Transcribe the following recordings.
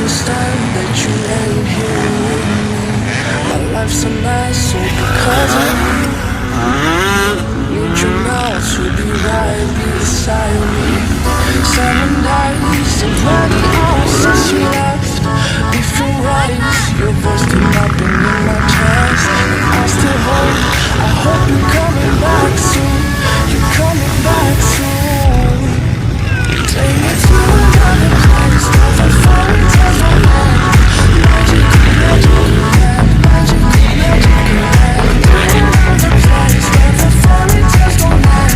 understand that you ain't here with me. My life's a mess, so because of you. Need you now to be right beside me. 7 days and 20 hours since you left. Different rights, your voice still knocking in my chest. And I still hope, I hope you're coming back soon. You're coming back soon. Take me to another place where the fairy tales don't end. Magical, magical land, magical, magical land. Another place where the fairy tales don't end.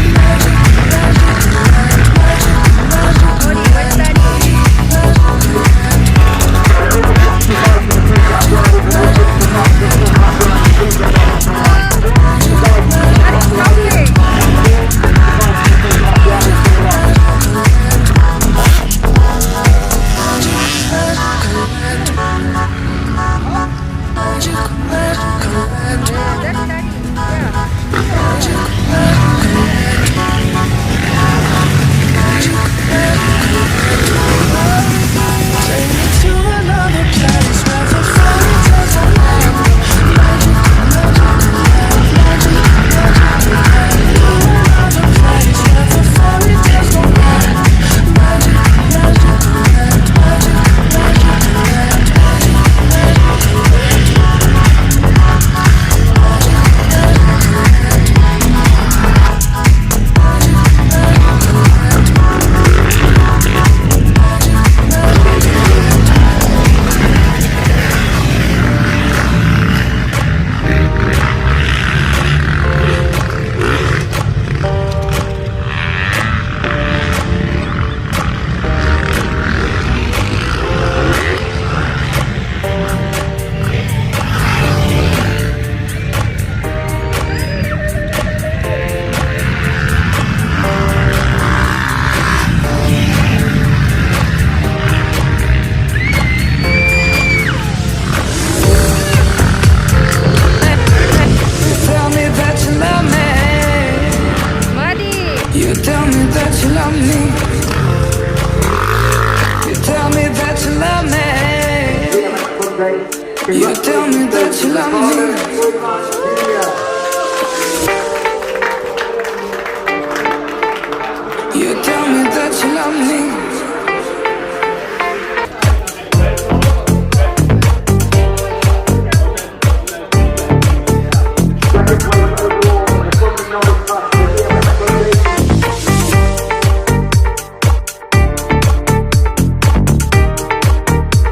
Magical, magical land, magical, magical land. You tell me that you love me. You tell me that you love me. You tell me that you love me.